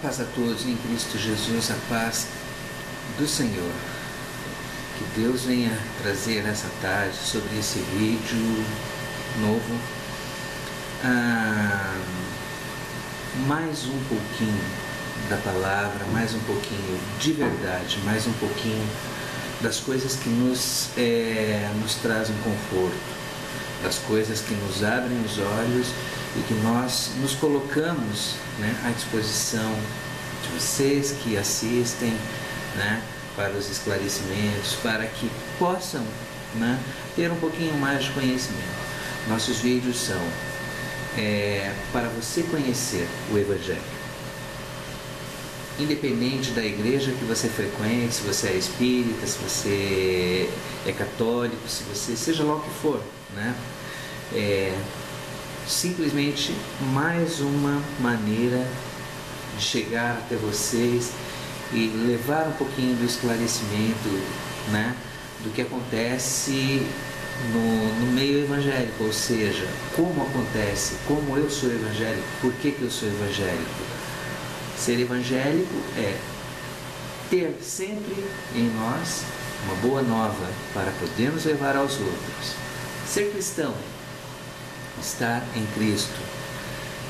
paz a todos em Cristo Jesus, a paz do Senhor. Que Deus venha trazer nessa tarde sobre esse vídeo novo mais um pouquinho da palavra, mais um pouquinho de verdade, mais um pouquinho das coisas que nos trazem conforto, das coisas que nos abrem os olhos e que nós nos colocamos, à disposição de vocês que assistem, para os esclarecimentos, para que possam ter um pouquinho mais de conhecimento. Nossos vídeos são para você conhecer o Evangelho. Independente da igreja que você frequente, se você é espírita, se você é católico, se você seja lá o que for, simplesmente mais uma maneira de chegar até vocês e levar um pouquinho do esclarecimento, do que acontece no meio evangélico, ou seja, como acontece, como eu sou evangélico, por que eu sou evangélico. Ser evangélico é ter sempre em nós uma boa nova para podermos levar aos outros. Ser cristão, estar em Cristo.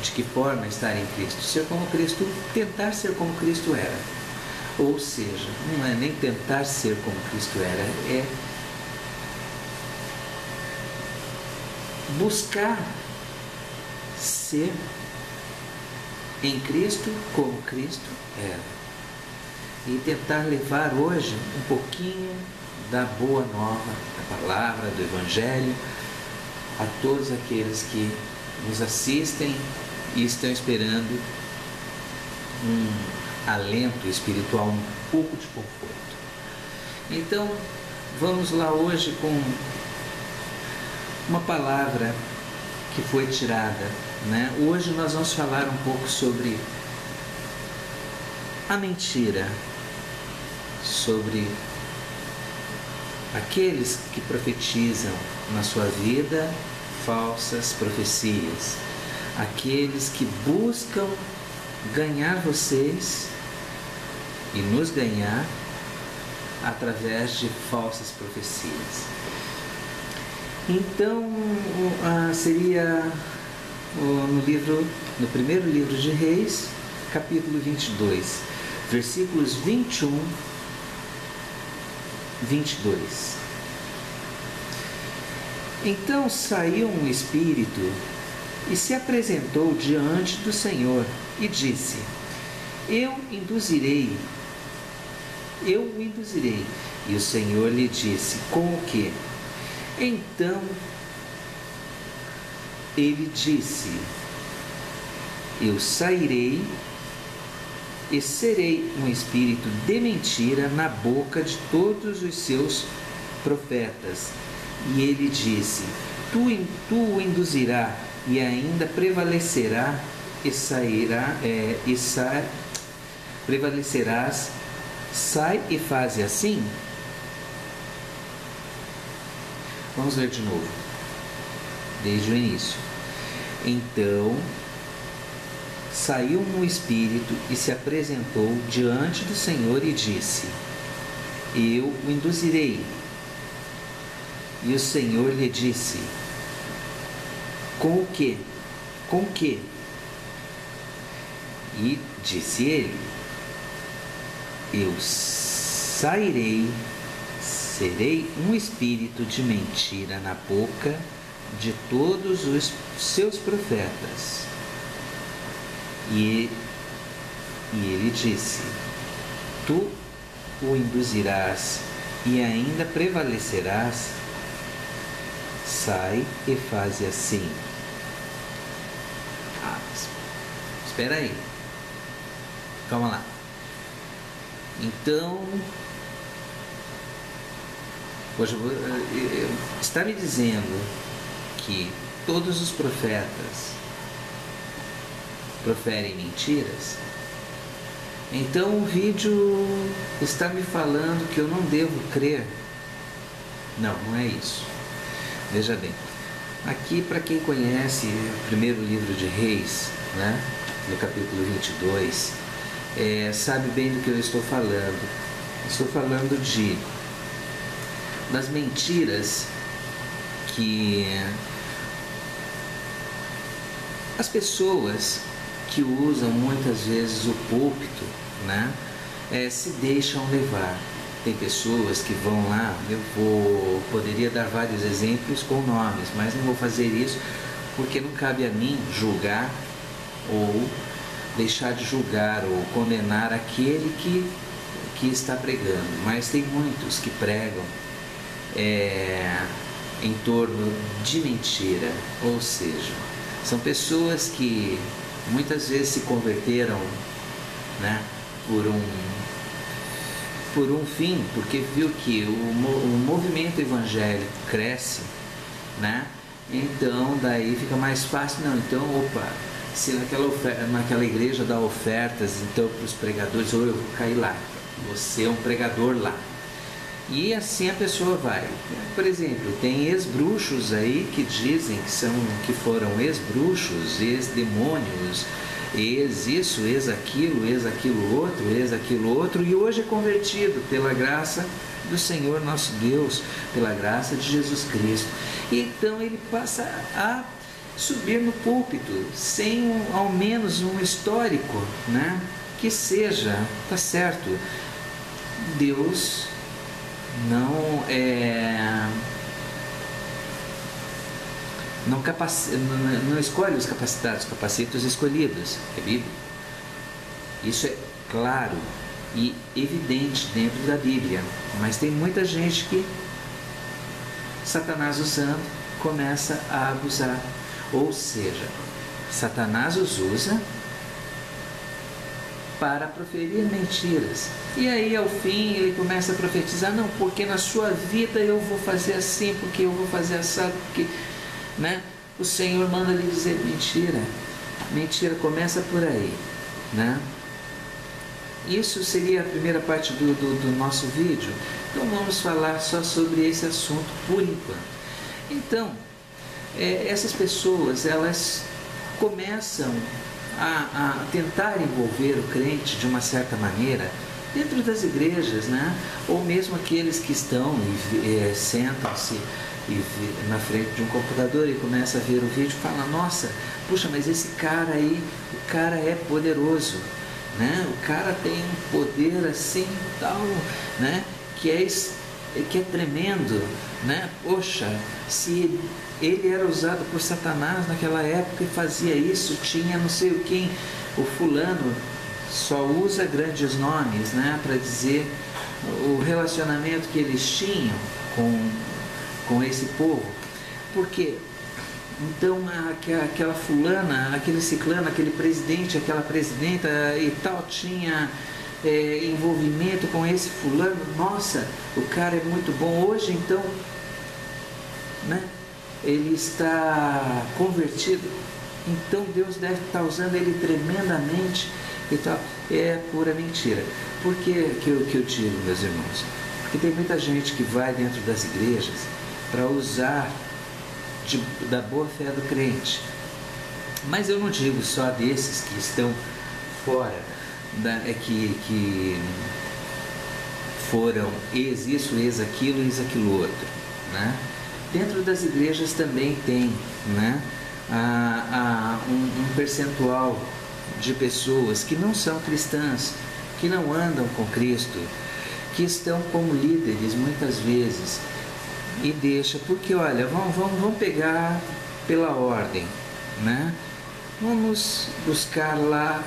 De que forma estar em Cristo? Ser como Cristo, tentar ser como Cristo era. Ou seja, não é nem tentar ser como Cristo era, é buscar ser em Cristo como Cristo era. E tentar levar hoje um pouquinho da boa nova, da palavra, do Evangelho, a todos aqueles que nos assistem e estão esperando um alento espiritual, um pouco de conforto. Então, vamos lá hoje com uma palavra que foi tirada, Hoje nós vamos falar um pouco sobre a mentira, sobre aqueles que profetizam na sua vida falsas profecias, aqueles que buscam ganhar vocês e nos ganhar através de falsas profecias. Então, seria no primeiro livro de Reis, capítulo 22, versículos 21, 22. Então saiu um espírito e se apresentou diante do Senhor e disse: Eu o induzirei. E o Senhor lhe disse: Com o quê? Então ele disse: Eu sairei e serei um espírito de mentira na boca de todos os seus profetas. E ele disse: Tu o induzirá e ainda prevalecerá prevalecerás. Sai e faze assim. Vamos ler de novo, desde o início. Então saiu um espírito e se apresentou diante do Senhor e disse: Eu o induzirei. E o Senhor lhe disse: Com o quê? Com o quê? E disse ele: Eu sairei, serei um espírito de mentira na boca de todos os seus profetas. E ele disse: Tu o induzirás e ainda prevalecerás. Sai e faze assim. Espera aí. Calma lá. Então, hoje está me dizendo que todos os profetas proferem mentiras? Então o vídeo está me falando que eu não devo crer? Não, não é isso. Veja bem, aqui para quem conhece o primeiro livro de Reis, no capítulo 22, sabe bem do que eu estou falando. Estou falando das mentiras que as pessoas que usam muitas vezes o púlpito, né, se deixam levar. Tem pessoas que vão lá, poderia dar vários exemplos com nomes, mas não vou fazer isso porque não cabe a mim julgar ou deixar de julgar ou condenar aquele que está pregando. Mas tem muitos que pregam em torno de mentira, ou seja, são pessoas que muitas vezes se converteram, né, por um fim, porque viu que o movimento evangélico cresce, né? Então daí fica mais fácil. Não, então se naquela igreja dá ofertas então para os pregadores, ou eu vou cair lá, você é um pregador lá. E assim a pessoa vai. Por exemplo, tem ex-bruxos aí que dizem que foram ex-bruxos, ex-demônios, ex-isso, ex-aquilo outro, e hoje é convertido pela graça do Senhor nosso Deus, pela graça de Jesus Cristo. E então ele passa a subir no púlpito sem ao menos um histórico, né? Que seja, tá certo, Deus não escolhe os capacitados, capacita os escolhidos, é Bíblia. Isso é claro e evidente dentro da Bíblia, mas tem muita gente que Satanás usando começa a abusar, ou seja, Satanás os usa para proferir mentiras. E aí ao fim ele começa a profetizar, não, porque na sua vida eu vou fazer assim, porque eu vou fazer assado, porque, né, o Senhor manda lhe dizer mentira. Mentira começa por aí, né? Isso seria a primeira parte do nosso vídeo. Então vamos falar só sobre esse assunto por enquanto. Então, essas pessoas, elas começam a tentar envolver o crente de uma certa maneira dentro das igrejas, né? Ou mesmo aqueles que estão e sentam-se na frente de um computador e começam a ver o vídeo e falam, nossa, puxa, mas esse cara aí, o cara é poderoso, né? O cara tem um poder assim tal, né? Que é tremendo, né? Poxa, se ele era usado por Satanás naquela época e fazia isso, tinha não sei o quem, o fulano só usa grandes nomes, né, para dizer o relacionamento que eles tinham com esse povo. Porque então aquela fulana, aquele ciclano, aquele presidente, aquela presidenta e tal tinha envolvimento com esse fulano, nossa, o cara é muito bom. Hoje então, né, ele está convertido, então Deus deve estar usando ele tremendamente e tal. É pura mentira. Por que eu digo, meus irmãos? Porque tem muita gente que vai dentro das igrejas para usar da boa fé do crente. Mas eu não digo só desses que estão fora, que foram ex-isso, ex-aquilo, ex-aquilo outro, né? Dentro das igrejas também tem, né, um percentual de pessoas que não são cristãs, que não andam com Cristo, que estão como líderes muitas vezes e deixa, porque olha, vamos pegar pela ordem, né? Vamos buscar lá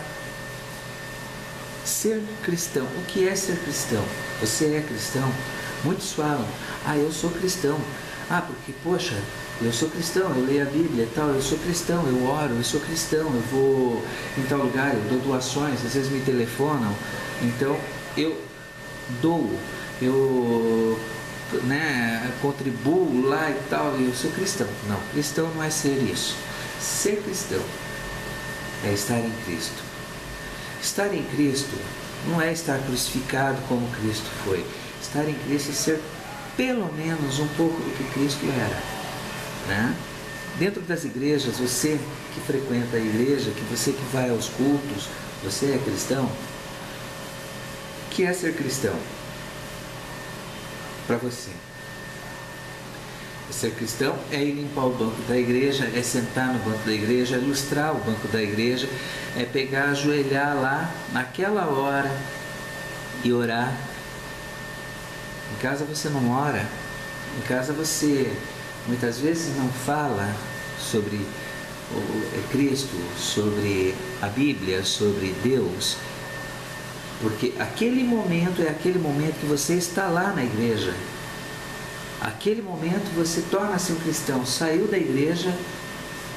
ser cristão. O que é ser cristão? Você é cristão? Muitos falam, eu sou cristão. Porque, poxa, eu sou cristão, eu leio a Bíblia e tal, eu sou cristão, eu oro, eu sou cristão, eu vou em tal lugar, eu dou doações, às vezes me telefonam, então eu dou, eu, né, contribuo lá e tal, e eu sou cristão. Não, cristão não é ser isso. Ser cristão é estar em Cristo. Estar em Cristo não é estar crucificado como Cristo foi. Estar em Cristo é ser pelo menos um pouco do que Cristo era, né? Dentro das igrejas, você que frequenta a igreja, você que vai aos cultos, você é cristão? que é ser cristão para você? Ser cristão é ir limpar o banco da igreja, é sentar no banco da igreja, é lustrar o banco da igreja, é pegar, ajoelhar lá naquela hora e orar. Em casa você não ora, em casa você muitas vezes não fala sobre Cristo, sobre a Bíblia, sobre Deus, porque aquele momento é aquele momento que você está lá na igreja. Aquele momento você torna-se um cristão, saiu da igreja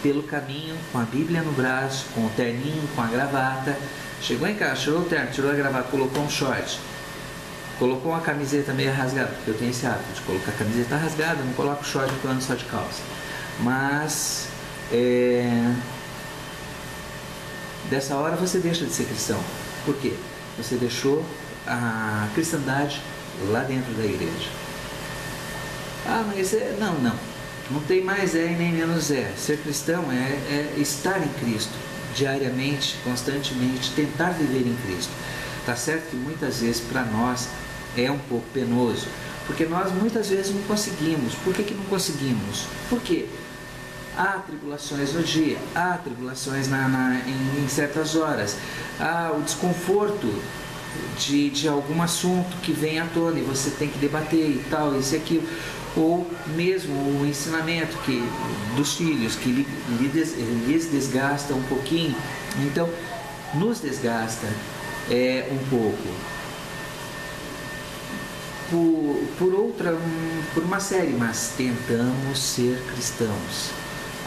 pelo caminho, com a Bíblia no braço, com o terninho, com a gravata, chegou em casa, tirou o terno, tirou a gravata, colocou um short, colocou uma camiseta meio rasgada, porque eu tenho esse hábito de colocar a camiseta rasgada, não coloco short porque eu ando só de calça. Mas dessa hora você deixa de ser cristão. Por quê? Você deixou a cristandade lá dentro da igreja. Mas não tem mais e nem menos Ser cristão é estar em Cristo, diariamente, constantemente, tentar viver em Cristo. Tá certo que muitas vezes para nós é um pouco penoso, porque nós muitas vezes não conseguimos. Por que não conseguimos? Porque há tribulações no dia, há tribulações em certas horas, há o desconforto de algum assunto que vem à tona e você tem que debater e tal, isso e aquilo, ou mesmo o ensinamento dos filhos que lhes desgasta um pouquinho, então nos desgasta um pouco por uma série, mas tentamos ser cristãos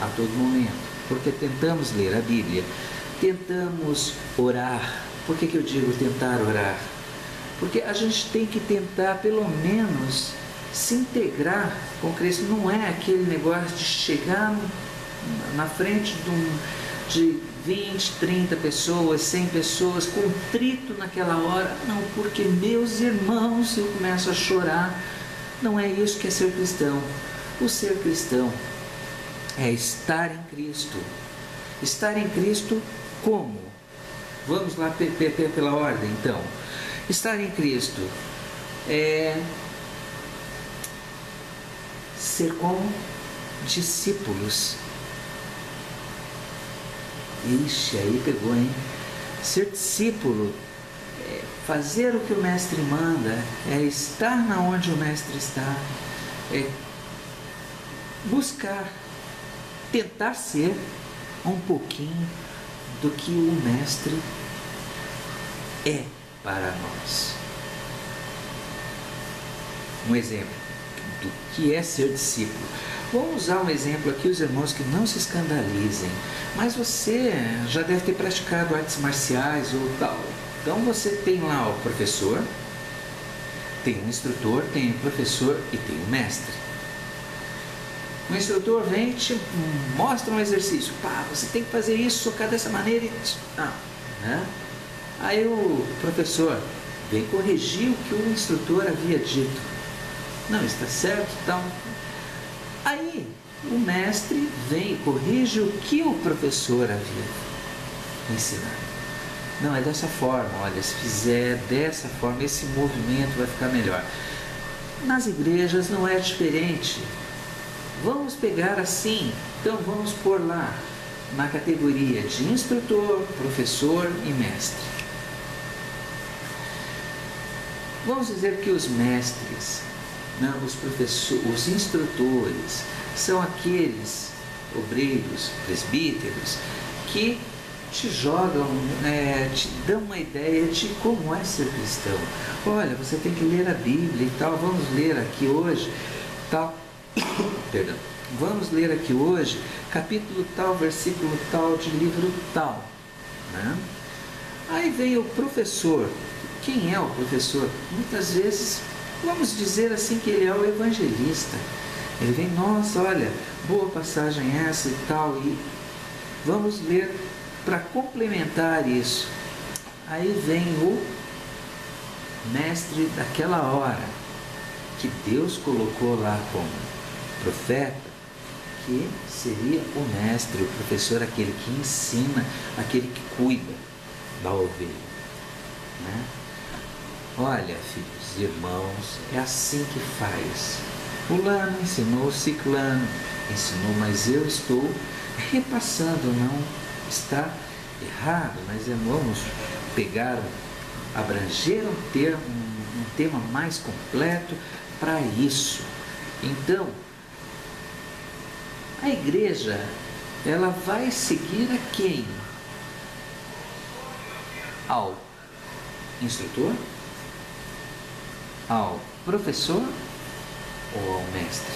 a todo momento, porque tentamos ler a Bíblia, tentamos orar. Por que eu digo tentar orar? Porque a gente tem que tentar pelo menos se integrar com Cristo. Não é aquele negócio de chegar na frente de 20, 30 pessoas, 100 pessoas, contrito naquela hora. Não, porque meus irmãos, eu começo a chorar. Não é isso que é ser cristão. O ser cristão é estar em Cristo. Estar em Cristo como? Vamos lá pela ordem, então. Estar em Cristo é ser como discípulos. Ixi, aí pegou, hein? Ser discípulo é fazer o que o mestre manda, é estar na onde o mestre está, é buscar, tentar ser um pouquinho do que o mestre é para nós. Um exemplo do que é ser discípulo. Vamos usar um exemplo aqui, os irmãos, que não se escandalizem, mas você já deve ter praticado artes marciais ou tal. Então você tem lá o professor, tem um instrutor, tem o professor e tem o mestre. O instrutor vem e te mostra um exercício. Você tem que fazer isso, socar dessa maneira e... né? Aí o professor vem corrigir o que o instrutor havia dito. Não, está certo, tal. Aí o mestre vem e corrige o que o professor havia ensinado. Não, é dessa forma, olha, se fizer dessa forma, esse movimento vai ficar melhor. Nas igrejas não é diferente. Vamos pegar assim, então vamos pôr lá na categoria de instrutor, professor e mestre. Vamos dizer que os mestres, os professores, os instrutores, são aqueles obreiros, presbíteros, que te jogam, te dão uma ideia de como é ser cristão. Olha, você tem que ler a Bíblia e tal, vamos ler aqui hoje, tal. Perdão. Vamos ler aqui hoje capítulo tal, versículo tal, de livro tal, né? Aí vem o professor. Quem é o professor? Muitas vezes, vamos dizer assim, que ele é o evangelista. Ele vem, nossa, olha, boa passagem essa e tal, e vamos ler para complementar isso. Aí vem o mestre daquela hora, que Deus colocou lá como profeta, que seria o mestre, o professor, aquele que ensina, aquele que cuida da ovelha, né? olha, filhos e irmãos, é assim que faz. Fulano ensinou, ciclano ensinou, mas eu estou repassando, não está errado, mas vamos pegar, abranger um tema mais completo para isso. Então, a igreja, ela vai seguir a quem? Ao instrutor? Ao professor ou ao mestre?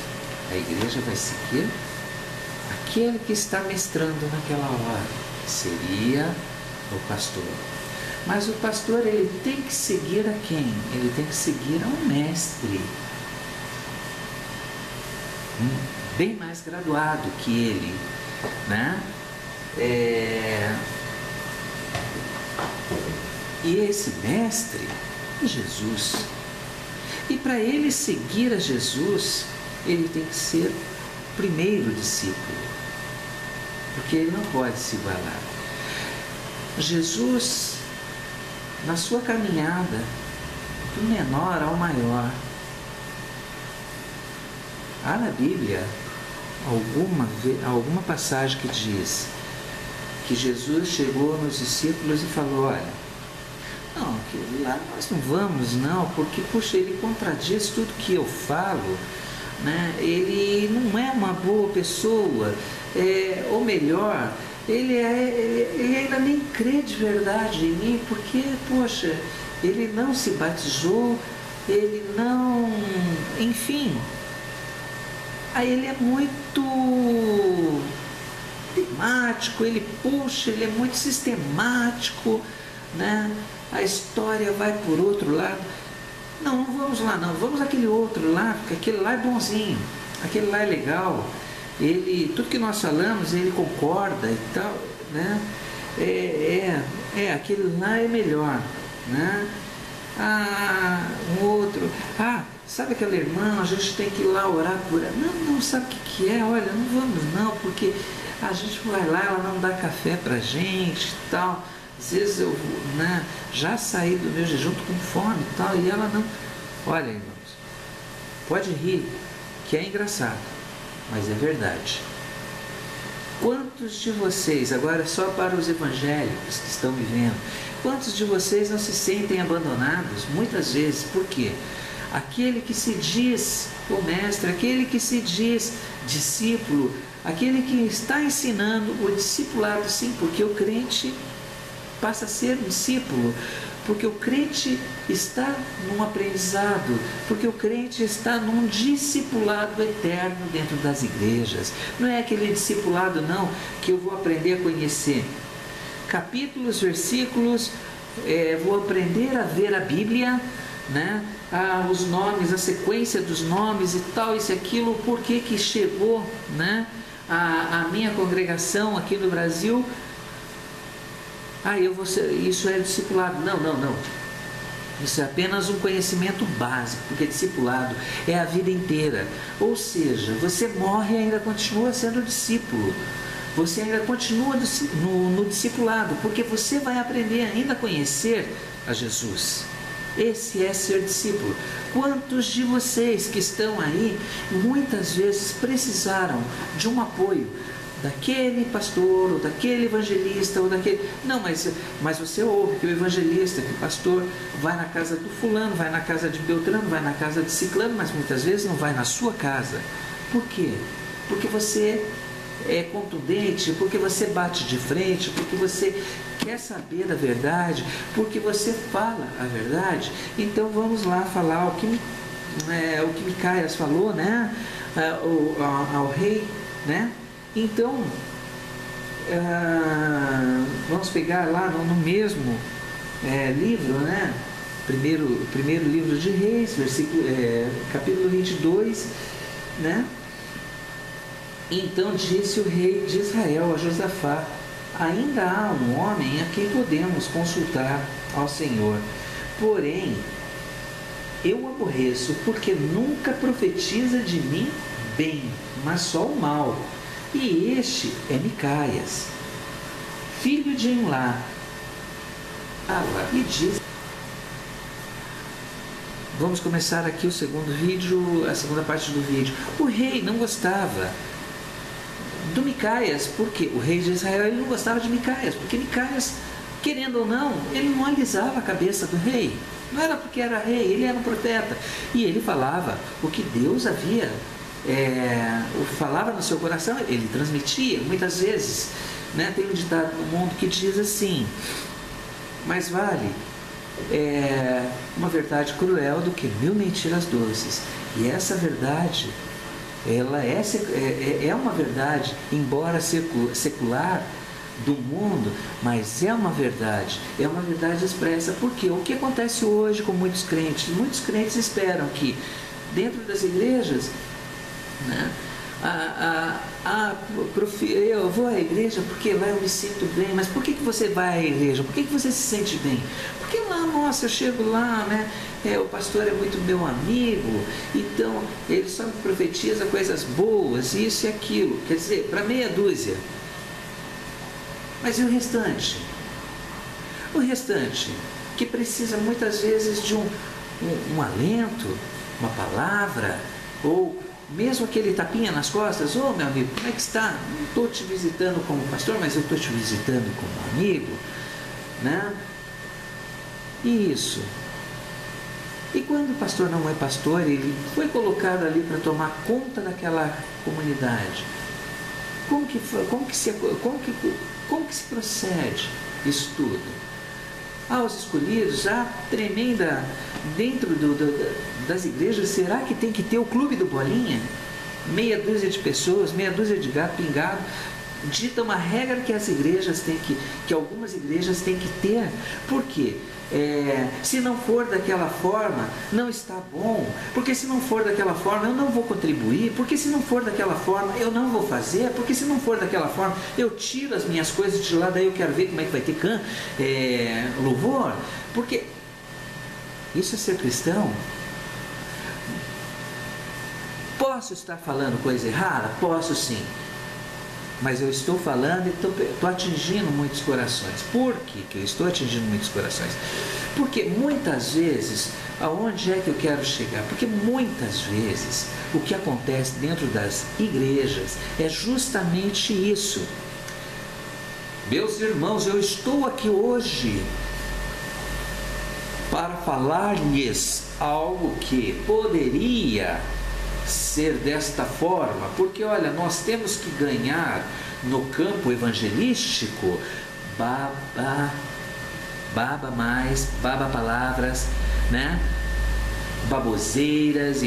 A igreja vai seguir aquele que está mestrando naquela hora, seria o pastor. Mas o pastor, ele tem que seguir a quem? Ele tem que seguir ao mestre, bem mais graduado que ele, né? E esse mestre é Jesus. E para ele seguir a Jesus, ele tem que ser o primeiro discípulo, porque ele não pode se igualar. Jesus, na sua caminhada, do menor ao maior, há na Bíblia alguma passagem que diz que Jesus chegou nos discípulos e falou: olha, não, que lá nós não vamos não, porque, puxa, ele contradiz tudo que eu falo, né? Ele não é uma boa pessoa, ou melhor, ele ainda nem crê de verdade em mim, porque, poxa, ele não se batizou, ele não, enfim, aí ele é muito temático, ele é muito sistemático, né? A história vai por outro lado. Não vamos lá não, vamos aquele outro lá, porque aquele lá é bonzinho, aquele lá é legal, tudo que nós falamos, ele concorda e tal, né? Aquele lá é melhor, né? Um outro, sabe aquela irmã, a gente tem que ir lá orar por ela. Não, sabe o que é? Olha, não vamos não, porque a gente vai lá, ela não dá café pra gente e tal. Às vezes eu, né, já saí do meu jejum com fome e tal, e ela não. Olha, irmãos, pode rir, que é engraçado, mas é verdade. Quantos de vocês, agora só para os evangélicos que estão me vendo, quantos de vocês não se sentem abandonados? Muitas vezes, por quê? Aquele que se diz o mestre, aquele que se diz discípulo, aquele que está ensinando o discipulado, sim, porque o crente passa a ser um discípulo, porque o crente está num aprendizado, porque o crente está num discipulado eterno dentro das igrejas. Não é aquele discipulado não, que eu vou aprender a conhecer capítulos, versículos, vou aprender a ver a Bíblia, né? Os nomes, a sequência dos nomes e tal, isso e aquilo, por que chegou, né? A minha congregação aqui no Brasil. Isso é discipulado. Não. Isso é apenas um conhecimento básico, porque discipulado é a vida inteira. Ou seja, você morre e ainda continua sendo discípulo. Você ainda continua no discipulado, porque você vai aprender ainda a conhecer a Jesus. Esse é ser discípulo. Quantos de vocês que estão aí, muitas vezes precisaram de um apoio daquele pastor, ou daquele evangelista, ou daquele... Não, mas você ouve que o evangelista, que o pastor vai na casa do fulano, vai na casa de Beltrano, vai na casa de Ciclano, mas muitas vezes não vai na sua casa. Por quê? Porque você é contundente, porque você bate de frente, porque você quer saber da verdade, porque você fala a verdade. Então vamos lá falar o que Micaias falou, né? Ao rei, né? Então, vamos pegar lá no mesmo livro, né? Primeiro livro de Reis, capítulo 22, né? Então disse o rei de Israel a Josafá: ainda há um homem a quem podemos consultar ao Senhor, porém eu o aborreço, porque nunca profetiza de mim bem, mas só o mal. E este é Micaias, filho de Imlá. E diz: Vamos começar aqui o segundo vídeo, a segunda parte do vídeo. O rei não gostava do Micaias, porque o rei de Israel ele não gostava de Micaias, porque Micaias, querendo ou não, ele não alisava a cabeça do rei. Não era porque era rei, ele era um profeta. E ele falava o que Deus havia, falava no seu coração, ele transmitia muitas vezes. Né? Tem um ditado no mundo que diz assim: mais vale uma verdade cruel do que 1000 mentiras doces. E essa verdade, ela é uma verdade, embora secular, do mundo, mas é uma verdade expressa. Porque o que acontece hoje com muitos crentes esperam que dentro das igrejas, né, eu vou à igreja porque lá eu me sinto bem. Mas por que você vai à igreja? Por que você se sente bem? Porque lá, nossa, eu chego lá, né? O pastor é muito meu amigo, então ele só me profetiza coisas boas, isso e aquilo. Quer dizer, para meia dúzia. Mas e o restante? O restante, que precisa muitas vezes de um alento, uma palavra, ou mesmo aquele tapinha nas costas: ô meu amigo, como é que está? Não estou te visitando como pastor, mas eu estou te visitando como amigo, né? Isso. E quando o pastor não é pastor, ele foi colocado ali para tomar conta daquela comunidade. Como que se procede isso tudo? Aos escolhidos, a tremenda, dentro das igrejas, será que tem que ter o clube do Bolinha? Meia dúzia de pessoas, meia dúzia de gato pingado, dita uma regra que as igrejas que algumas igrejas têm que ter. Por quê? Se não for daquela forma, não está bom. Porque se não for daquela forma, eu não vou contribuir. Porque se não for daquela forma, eu não vou fazer. Porque se não for daquela forma, eu tiro as minhas coisas de lá, daí eu quero ver como é que vai ter louvor. Porque isso é ser cristão. Posso estar falando coisa errada? Posso sim. Mas eu estou falando e estou atingindo muitos corações. Por que eu estou atingindo muitos corações? Porque muitas vezes, aonde é que eu quero chegar? Porque muitas vezes o que acontece dentro das igrejas é justamente isso. Meus irmãos, eu estou aqui hoje para falar-lhes algo que poderia ser desta forma, porque olha, nós temos que ganhar no campo evangelístico baba palavras, né? Baboseiras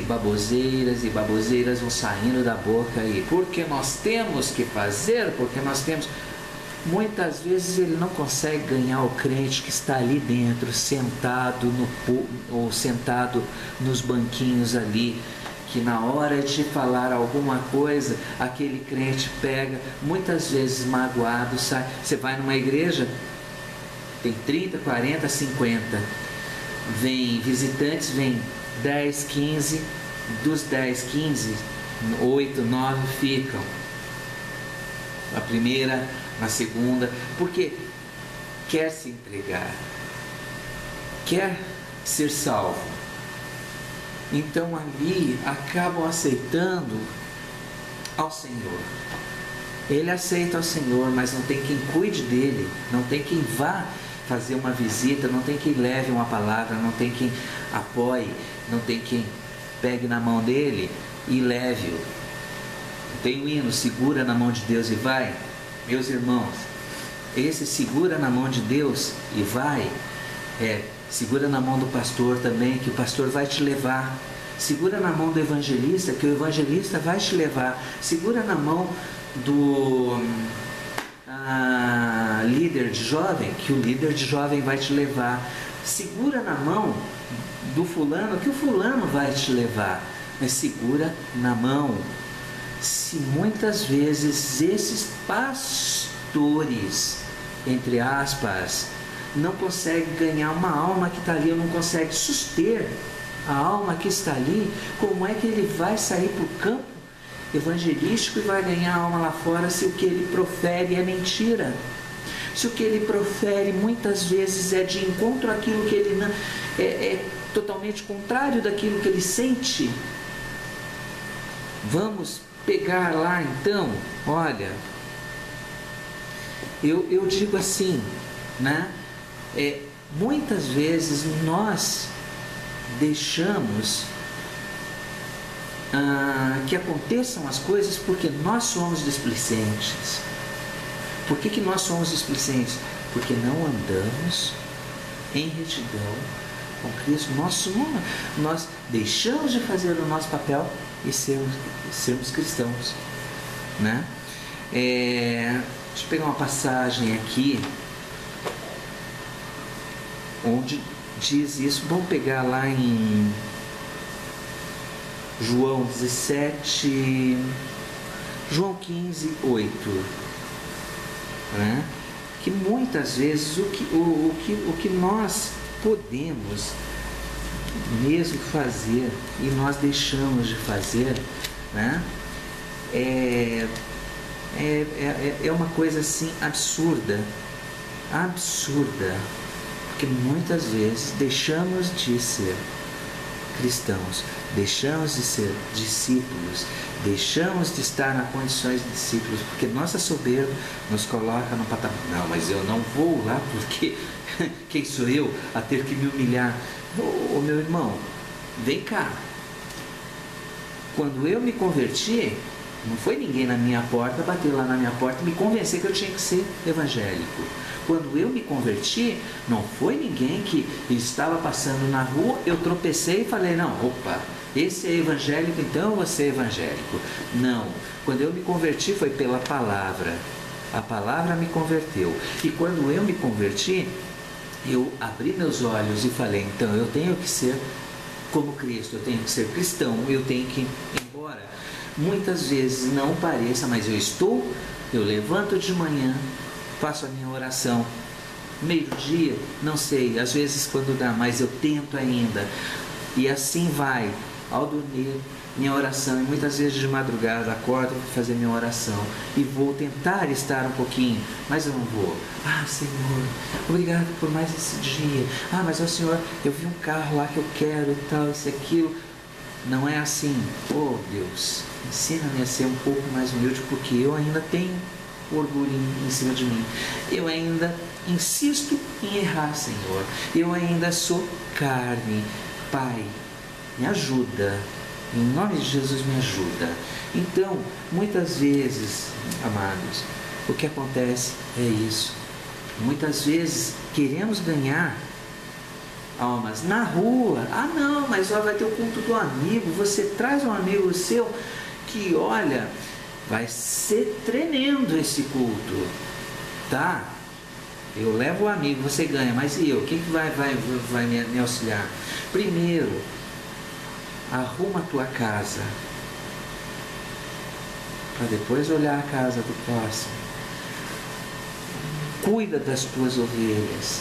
vão saindo da boca aí, porque nós temos que fazer, porque nós temos. Muitas vezes ele não consegue ganhar o crente que está ali dentro, sentado ou sentado nos banquinhos ali, que na hora de falar alguma coisa, aquele crente pega, muitas vezes magoado, sai. Você vai numa igreja, tem 30, 40, 50, vem visitantes, vem 10, 15, dos 10, 15, 8, 9 ficam. A primeira, na segunda, porque quer se entregar, quer ser salvo. Então ali acabam aceitando ao Senhor. Ele aceita ao Senhor, mas não tem quem cuide dele, não tem quem vá fazer uma visita, não tem quem leve uma palavra, não tem quem apoie, não tem quem pegue na mão dele e leve-o. Tem o hino, segura na mão de Deus e vai. Meus irmãos, esse segura na mão de Deus e vai, segura na mão do pastor também, que o pastor vai te levar. Segura na mão do evangelista, que o evangelista vai te levar. Segura na mão do líder de jovem, que o líder de jovem vai te levar. Segura na mão do fulano, que o fulano vai te levar. Mas segura na mão. Se muitas vezes esses pastores, entre aspas, não conseguem ganhar uma alma que está ali, ou não conseguem suster a alma que está ali, como é que ele vai sair para o campo evangelístico e vai ganhar a alma lá fora se o que ele profere é mentira? Se o que ele profere muitas vezes é de encontro àquilo que ele não... totalmente contrário daquilo que ele sente. Vamos pegar lá então, olha, eu digo assim, né? Muitas vezes nós deixamos que aconteçam as coisas porque nós somos displicentes. Por que nós somos displicentes? Porque não andamos em retidão com Cristo. Nós deixamos de fazer o nosso papel e sermos cristãos, né? Deixa eu pegar uma passagem aqui onde diz isso. Vamos pegar lá em João 17, João 15, 8, né? Que muitas vezes o que nós podemos mesmo fazer e nós deixamos de fazer, né? É uma coisa assim absurda, porque muitas vezes deixamos de ser cristãos, deixamos de ser discípulos, deixamos de estar nas condições de discípulos, porque nossa soberba nos coloca no patamar. Não, mas eu não vou lá porque quem sou eu a ter que me humilhar? Ô meu irmão, vem cá. Quando eu me converti, não foi ninguém na minha porta, bater lá na minha porta e me convencer que eu tinha que ser evangélico. Quando eu me converti, não foi ninguém que estava passando na rua, eu tropecei e falei, não, opa, esse é evangélico, então eu vou ser evangélico. Não, quando eu me converti foi pela palavra. A palavra me converteu. E quando eu me converti, eu abri meus olhos e falei, então eu tenho que ser como Cristo, eu tenho que ser cristão, eu tenho que ir embora. Muitas vezes não pareça, mas eu levanto de manhã, faço a minha oração, meio-dia, não sei, às vezes quando dá, mas eu tento ainda. E assim vai, ao dormir, minha oração, e muitas vezes de madrugada acordo para fazer minha oração e vou tentar estar um pouquinho, mas eu não vou. Senhor, obrigado por mais esse dia. Mas ó Senhor, eu vi um carro lá que eu quero e tal, isso e aquilo. Não é assim. Oh Deus, ensina-me a ser um pouco mais humilde, porque eu ainda tenho orgulho em cima de mim. Eu ainda insisto em errar, Senhor. Eu ainda sou carne. Pai, me ajuda. Em nome de Jesus, me ajuda. Então, muitas vezes, amados, o que acontece é isso. Muitas vezes queremos ganhar almas na rua. Não, mas vai ter o culto do amigo. Você traz um amigo seu que, olha, vai ser tremendo esse culto, tá? Eu levo o amigo, você ganha, mas e eu? Quem que vai me auxiliar? Primeiro, arruma a tua casa, para depois olhar a casa do próximo. Cuida das tuas ovelhas,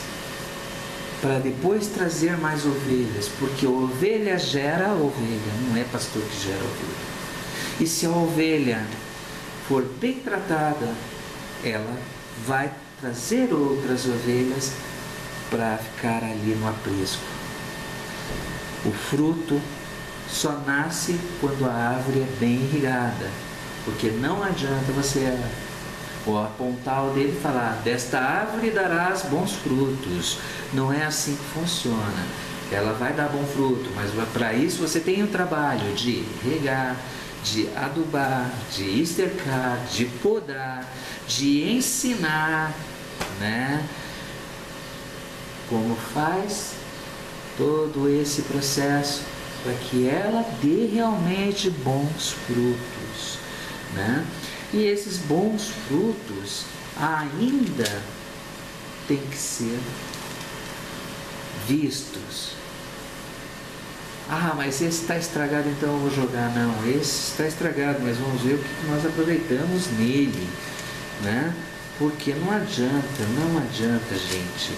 para depois trazer mais ovelhas, porque ovelha gera ovelha, não é pastor que gera ovelha. E se a ovelha for bem tratada, ela vai trazer outras ovelhas para ficar ali no aprisco. O fruto só nasce quando a árvore é bem irrigada, porque não adianta você apontar o dedo e falar, desta árvore darás bons frutos. Não é assim que funciona. Ela vai dar bom fruto, mas para isso você tem o trabalho de regar, de adubar, de estercar, de podar, de ensinar, né? Como faz todo esse processo para que ela dê realmente bons frutos, né? E esses bons frutos ainda têm que ser vistos. Mas esse está estragado, então eu vou jogar. Não, esse está estragado, mas vamos ver o que nós aproveitamos nele, né? Porque não adianta, gente.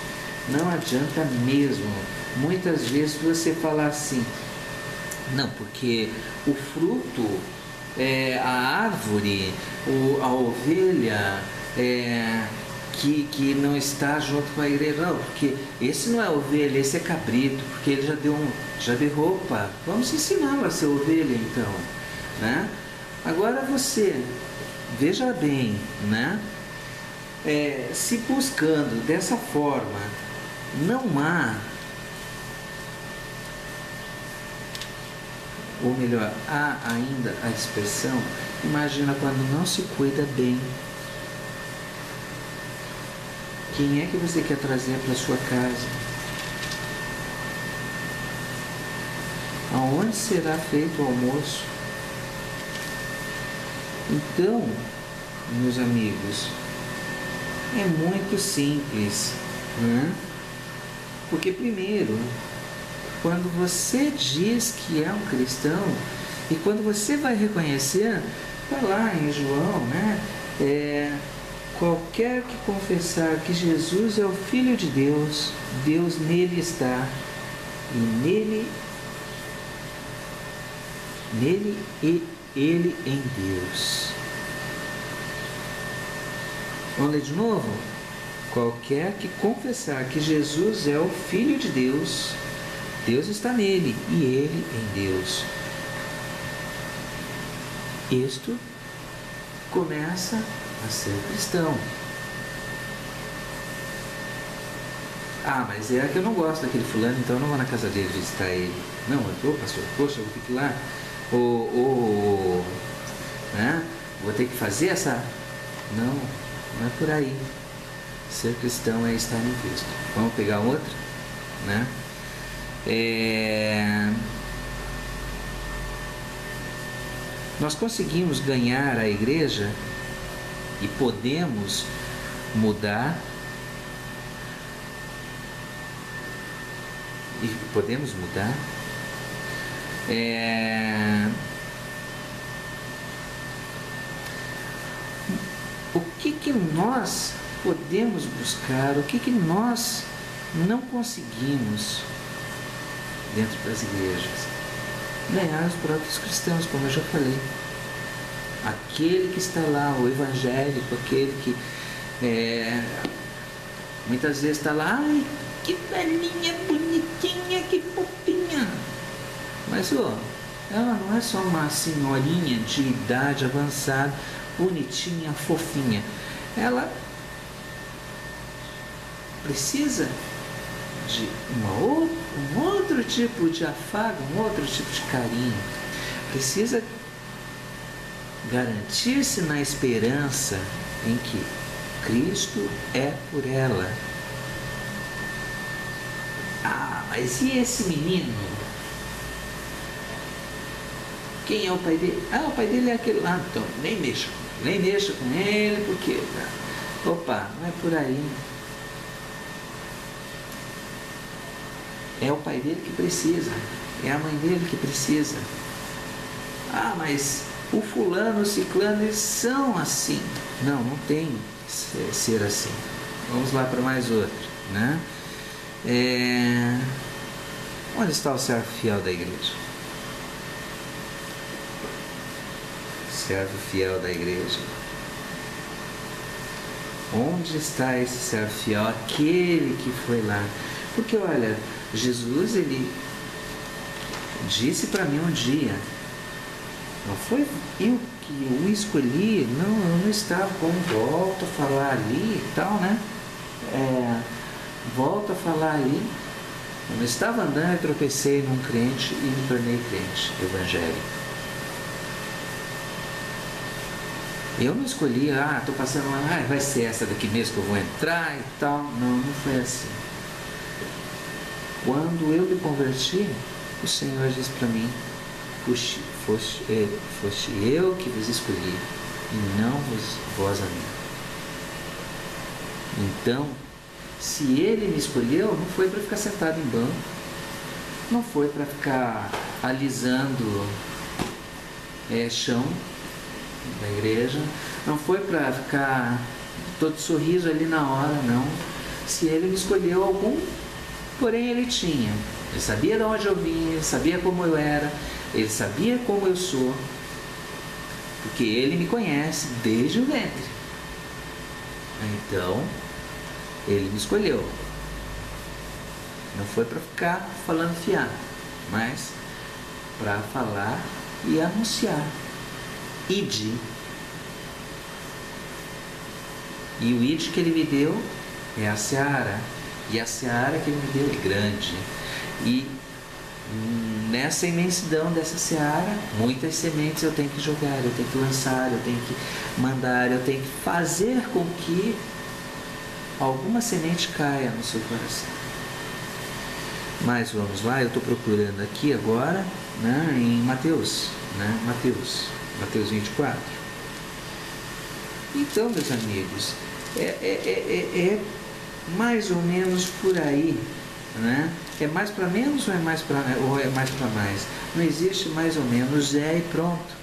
Não adianta mesmo. Muitas vezes você falar assim, não, porque o fruto, a árvore, a ovelha, que não está junto com a igreja. Não, porque esse não é ovelha, esse é cabrito, porque ele já berrou, pá. Vamos ensiná-lo a ser ovelha então, né? Agora você, veja bem, né? Se buscando dessa forma, não há, ou melhor, há ainda a expressão, imagina quando não se cuida bem. Quem é que você quer trazer para sua casa? Aonde será feito o almoço? Então, meus amigos, é muito simples, né? Porque primeiro, quando você diz que é um cristão, e quando você vai reconhecer, está lá em João, né? Qualquer que confessar que Jesus é o Filho de Deus, Deus nele está, e nele e ele em Deus. Vamos ler de novo? Qualquer que confessar que Jesus é o Filho de Deus, Deus está nele e ele em Deus. Isto começa a ser cristão. Ah, mas é que eu não gosto daquele fulano, então eu não vou na casa dele visitar ele. Não, pastor, poxa, eu vou ter que ir lá. Né? Vou ter que fazer essa... Não é por aí. Ser cristão é estar em Cristo. Vamos pegar outra, né? Nós conseguimos ganhar a igreja e podemos mudar o que nós podemos buscar, o que nós não conseguimos dentro das igrejas? Ganhar os próprios cristãos, como eu já falei. Aquele que está lá, o evangélico, aquele que muitas vezes está lá, ai, que velhinha bonitinha, que fofinha. Mas ela não é só uma senhorinha de idade avançada, bonitinha, fofinha. Ela precisa de um outro tipo de afago, um outro tipo de carinho. Precisa garantir-se na esperança em que Cristo é por ela. Ah, mas e esse menino? Quem é o pai dele? Ah, o pai dele é aquele lá. Então, nem mexa com ele, porque... Opa, não é por aí. É o pai dele que precisa. É a mãe dele que precisa. Ah, mas o fulano, o ciclano, eles são assim. Não tem que ser assim. Vamos lá para mais outro, né? Onde está o servo fiel da igreja? Servo fiel da igreja. Onde está esse servo fiel? Aquele que foi lá. Porque olha, Jesus, ele disse para mim um dia, não foi eu que o escolhi, eu não estava, como volto a falar ali e tal, né? Volto a falar ali, eu não estava andando e tropecei num crente e me tornei crente evangélico. Eu não escolhi, estou passando lá, vai ser essa daqui mesmo que eu vou entrar e tal. Não foi assim. Quando eu me converti, o Senhor disse para mim, foste eu que vos escolhi, e não vós a mim. Então, se Ele me escolheu, não foi para ficar sentado em banco, não foi para ficar alisando chão da igreja, não foi para ficar todo sorriso ali na hora, não. Se Ele me escolheu, porém Ele sabia de onde eu vim, Ele sabia como eu era, Ele sabia como eu sou, porque Ele me conhece desde o ventre. Então, Ele me escolheu. Não foi para ficar falando fiado, mas para falar e anunciar. Ide. E o ide que ele me deu é a seara. E a seara que ele me deu é grande. E nessa imensidão dessa seara, muitas sementes eu tenho que jogar, eu tenho que lançar, eu tenho que mandar, eu tenho que fazer com que alguma semente caia no seu coração. Mas vamos lá, eu estou procurando aqui agora, né, em Mateus, né, Mateus 24. Então, meus amigos, é mais ou menos por aí, né? É mais para menos ou é mais para mais? Não existe mais ou menos, é e pronto,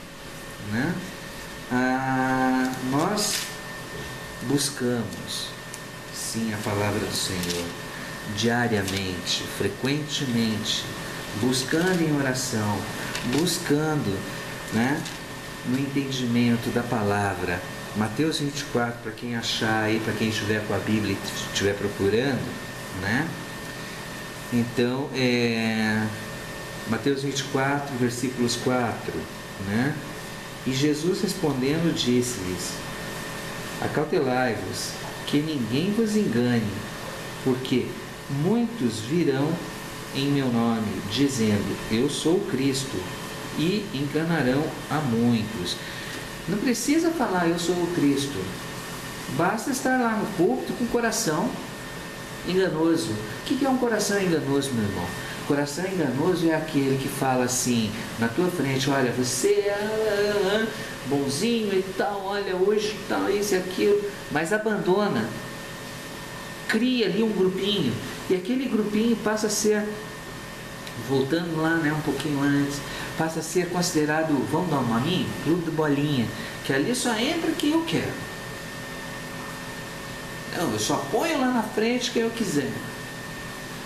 né? Nós buscamos, sim, a palavra do Senhor diariamente, frequentemente, buscando em oração, buscando, né, no entendimento da palavra. Mateus 24, para quem achar aí, para quem estiver com a Bíblia e estiver procurando, né? Então, Mateus 24, versículos 4, né? E Jesus respondendo disse-lhes: acautelai-vos, que ninguém vos engane, porque muitos virão em meu nome, dizendo, eu sou o Cristo, e enganarão a muitos. Não precisa falar, eu sou o Cristo. Basta estar lá no púlpito com o coração enganoso. O que é um coração enganoso, meu irmão? Coração enganoso é aquele que fala assim, na tua frente, olha, você é bonzinho e tal, olha, hoje tal, isso e aquilo, mas abandona. Cria ali um grupinho, e aquele grupinho passa a ser, voltando lá, né, um pouquinho antes, passa a ser considerado, vamos dar um nominho? Clube do Bolinha, que ali só entra quem eu quero. Não, eu só ponho lá na frente quem eu quiser.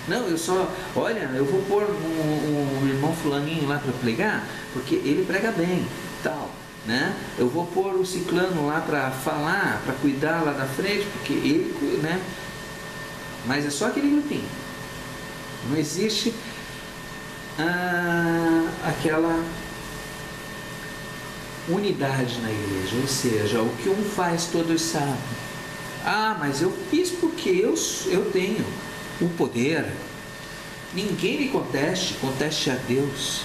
Não, eu só, olha, eu vou pôr um irmão fulaninho lá para pregar, porque ele prega bem, tal, né? Eu vou pôr o ciclano lá para falar, para cuidar lá da frente, porque ele, né? Mas é só aquele grupinho. Não existe aquela unidade na igreja, ou seja, o que um faz todos sabem. Mas eu fiz porque eu tenho o poder. Ninguém me conteste a Deus,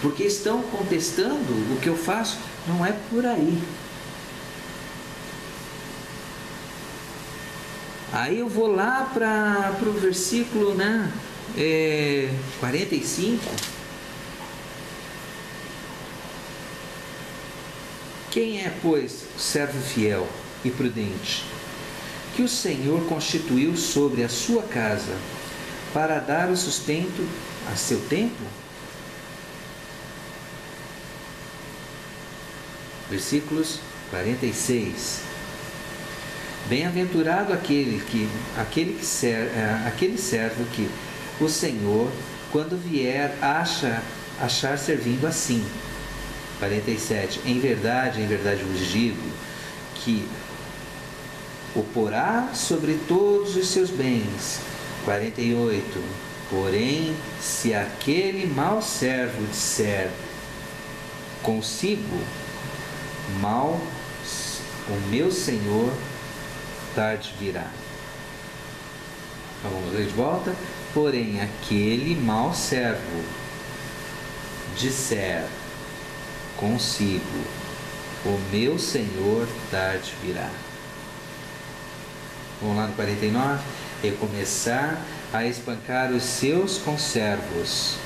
porque estão contestando o que eu faço. Não é por aí. Aí eu vou lá para o versículo, né, 45. Quem é, pois, servo fiel e prudente, que o Senhor constituiu sobre a sua casa, para dar o sustento a seu tempo? Versículos 46. Bem-aventurado aquele servo que o Senhor, quando vier, achar servindo assim. 47. Em verdade vos digo, que o porá sobre todos os seus bens. 48. Porém, se aquele mau servo disser consigo, mal o meu Senhor tarde virá. Então, vamos ler de volta. Porém, aquele mau servo disser consigo, o meu Senhor tarde virá. Vamos lá no 49. E começar a espancar os seus conservos,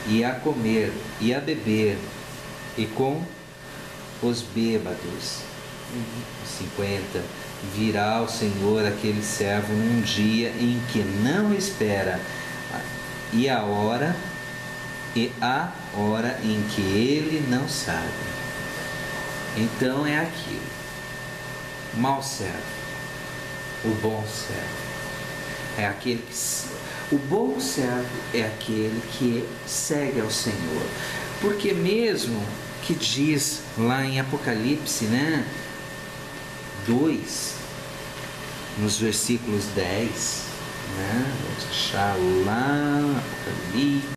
e a comer, e a beber, e com os bêbados. 50. Virá o Senhor aquele servo num dia em que não espera, e a hora em que ele não sabe. Então é aquilo. Mau servo, o bom servo é aquele que... O bom servo é aquele que segue ao Senhor. Porque mesmo que diz lá em Apocalipse, né, 2, nos versículos 10, né? Vou deixar lá, Apocalipse.